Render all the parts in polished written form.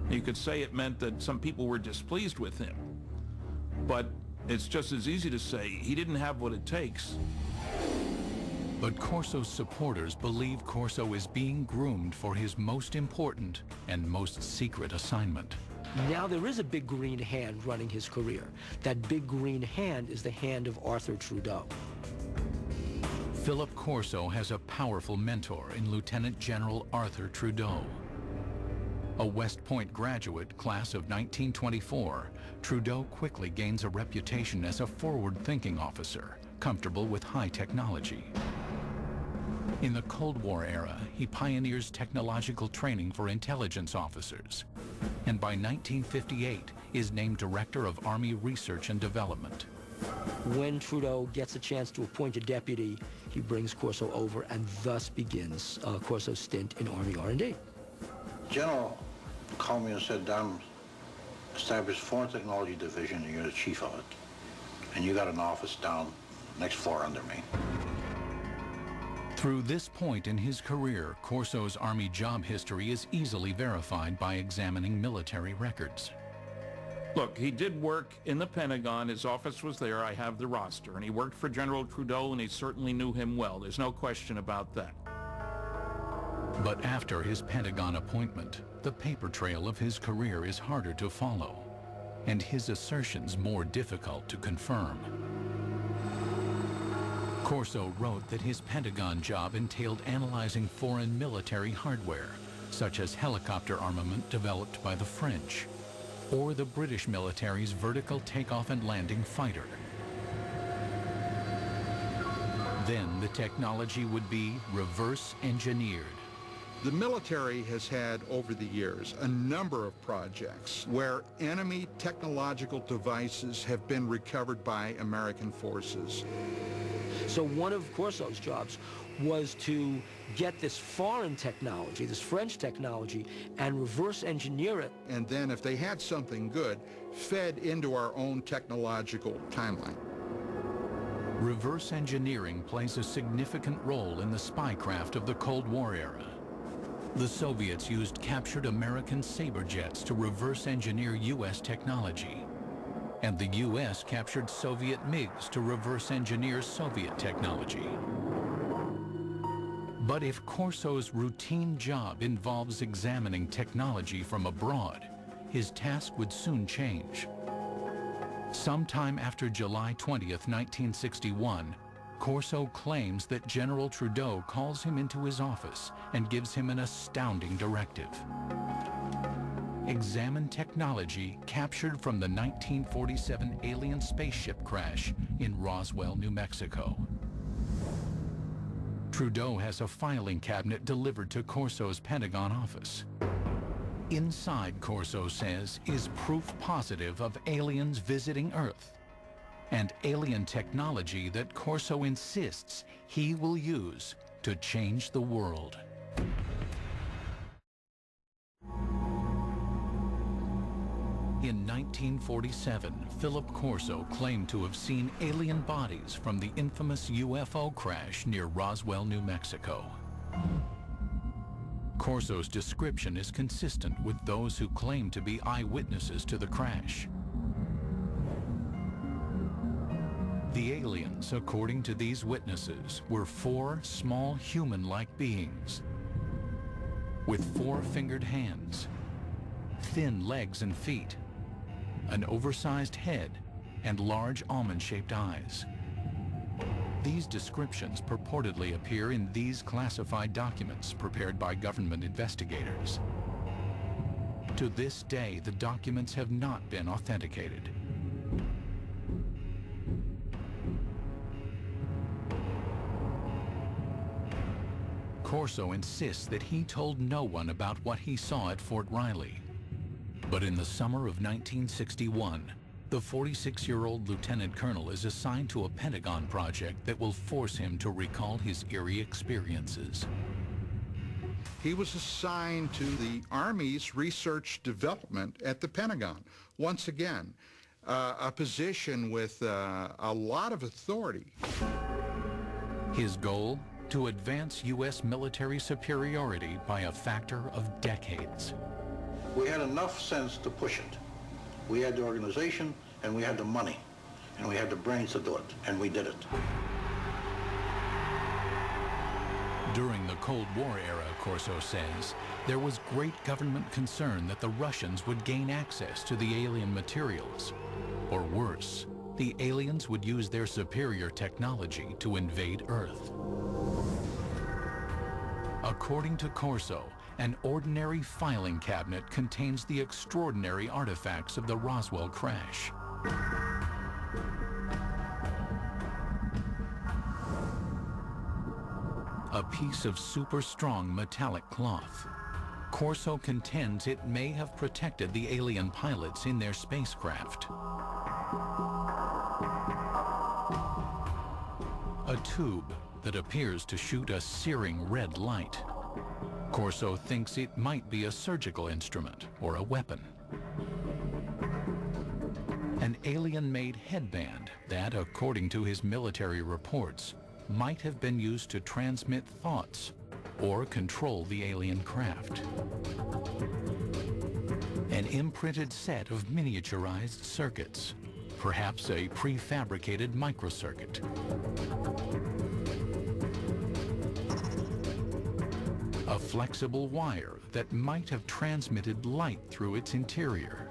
You could say it meant that some people were displeased with him. But it's just as easy to say he didn't have what it takes. But Corso's supporters believe Corso is being groomed for his most important and most secret assignment. Now there is a big green hand running his career. That big green hand is the hand of Arthur Trudeau. Philip Corso has a powerful mentor in Lieutenant General Arthur Trudeau. A West Point graduate, class of 1924, Trudeau quickly gains a reputation as a forward-thinking officer, comfortable with high technology. In the Cold War era, he pioneers technological training for intelligence officers, and by 1958 is named Director of Army Research and Development. When Trudeau gets a chance to appoint a deputy, he brings Corso over, and thus begins Corso's stint in Army R&D. General called me and said, "Don, establish Foreign Technology Division, and you're the chief of it. And you got an office down next floor under me." Through this point in his career, Corso's Army job history is easily verified by examining military records. Look, he did work in the Pentagon. His office was there. I have the roster. And he worked for General Trudeau, and he certainly knew him well. There's no question about that. But after his Pentagon appointment, the paper trail of his career is harder to follow, and his assertions more difficult to confirm. Corso wrote that his Pentagon job entailed analyzing foreign military hardware, such as helicopter armament developed by the French, or the British military's vertical takeoff and landing fighter. Then the technology would be reverse engineered. The military has had, over the years, a number of projects where enemy technological devices have been recovered by American forces. So one of Corso's jobs was to get this foreign technology, this French technology, and reverse engineer it. And then if they had something good, fed into our own technological timeline. Reverse engineering plays a significant role in the spycraft of the Cold War era. The Soviets used captured American Sabre jets to reverse engineer U.S. technology, and the U.S. captured Soviet MiGs to reverse engineer Soviet technology. But if Corso's routine job involves examining technology from abroad, his task would soon change. Sometime after July 20th, 1961, Corso claims that General Trudeau calls him into his office and gives him an astounding directive. Examine technology captured from the 1947 alien spaceship crash in Roswell, New Mexico. Trudeau has a filing cabinet delivered to Corso's Pentagon office. Inside, Corso says, is proof positive of aliens visiting Earth, and alien technology that Corso insists he will use to change the world. In 1947, Philip Corso claimed to have seen alien bodies from the infamous UFO crash near Roswell, New Mexico. Corso's description is consistent with those who claim to be eyewitnesses to the crash. The aliens, according to these witnesses, were four small human-like beings with four-fingered hands, thin legs and feet, an oversized head, and large almond-shaped eyes. These descriptions purportedly appear in these classified documents prepared by government investigators. To this day, the documents have not been authenticated. Corso insists that he told no one about what he saw at Fort Riley. But in the summer of 1961, the 46-year-old lieutenant colonel is assigned to a Pentagon project that will force him to recall his eerie experiences. He was assigned to the Army's research development at the Pentagon. Once again, a position with a lot of authority. His goal? To advance U.S. military superiority by a factor of decades. We had enough sense to push it. We had the organization, and we had the money, and we had the brains to do it, and we did it. During the Cold War era, Corso says, there was great government concern that the Russians would gain access to the alien materials. Or worse, the aliens would use their superior technology to invade Earth. According to Corso, an ordinary filing cabinet contains the extraordinary artifacts of the Roswell crash. A piece of super strong metallic cloth. Corso contends it may have protected the alien pilots in their spacecraft. A tube that appears to shoot a searing red light. Corso thinks it might be a surgical instrument or a weapon. An alien-made headband that, according to his military reports, might have been used to transmit thoughts or control the alien craft. An imprinted set of miniaturized circuits, perhaps a prefabricated microcircuit. A flexible wire that might have transmitted light through its interior.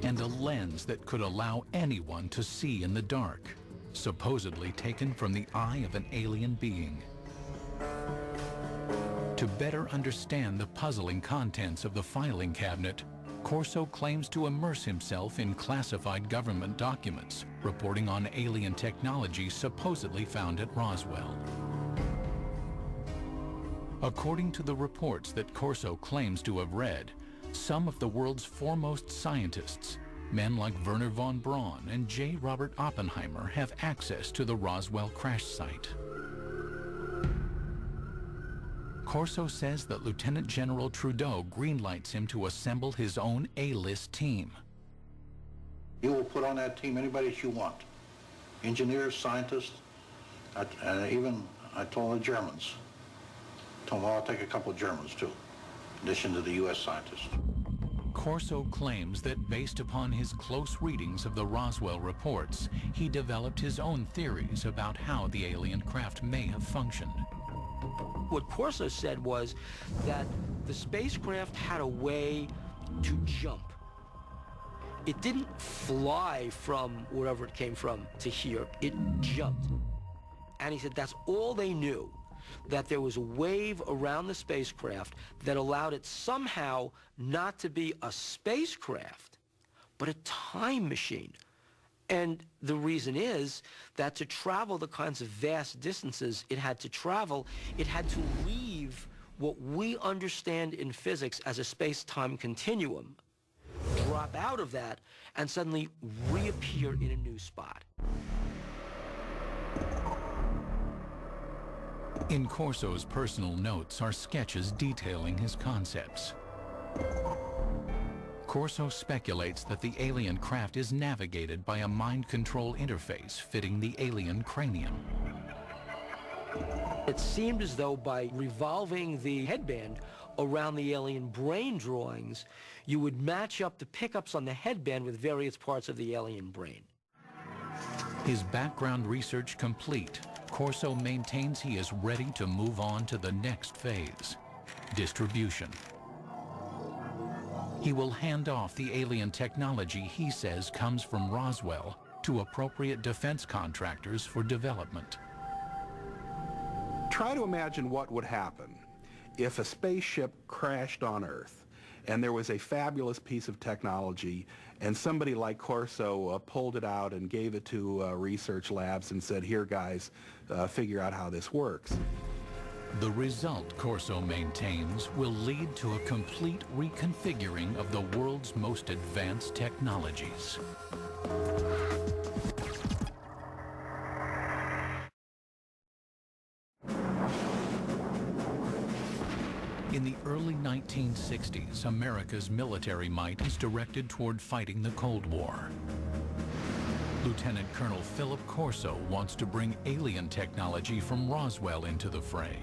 And a lens that could allow anyone to see in the dark, supposedly taken from the eye of an alien being. To better understand the puzzling contents of the filing cabinet, Corso claims to immerse himself in classified government documents reporting on alien technology supposedly found at Roswell. According to the reports that Corso claims to have read, some of the world's foremost scientists, men like Wernher von Braun and J. Robert Oppenheimer, have access to the Roswell crash site. Corso says that Lieutenant General Trudeau greenlights him to assemble his own A-list team. You will put on that team anybody that you want. Engineers, scientists, and even I told the Germans. Told them I'll take a couple of Germans too, in addition to the U.S. scientists. Corso claims that based upon his close readings of the Roswell reports, he developed his own theories about how the alien craft may have functioned. What Corso said was that the spacecraft had a way to jump. It didn't fly from wherever it came from to here, it jumped. And he said that's all they knew, that there was a wave around the spacecraft that allowed it somehow not to be a spacecraft, but a time machine. And the reason is that to travel the kinds of vast distances it had to travel, it had to leave what we understand in physics as a space-time continuum, drop out of that, and suddenly reappear in a new spot. In Corso's personal notes are sketches detailing his concepts. Corso speculates that the alien craft is navigated by a mind control interface fitting the alien cranium. It seemed as though by revolving the headband around the alien brain drawings, you would match up the pickups on the headband with various parts of the alien brain. His background research complete, Corso maintains he is ready to move on to the next phase, distribution. He will hand off the alien technology he says comes from Roswell to appropriate defense contractors for development. Try to imagine what would happen if a spaceship crashed on Earth and there was a fabulous piece of technology and somebody like Corso pulled it out and gave it to research labs and said, here guys, figure out how this works. The result, Corso maintains, will lead to a complete reconfiguring of the world's most advanced technologies. In the early 1960s, America's military might is directed toward fighting the Cold War. Lieutenant Colonel Philip Corso wants to bring alien technology from Roswell into the fray.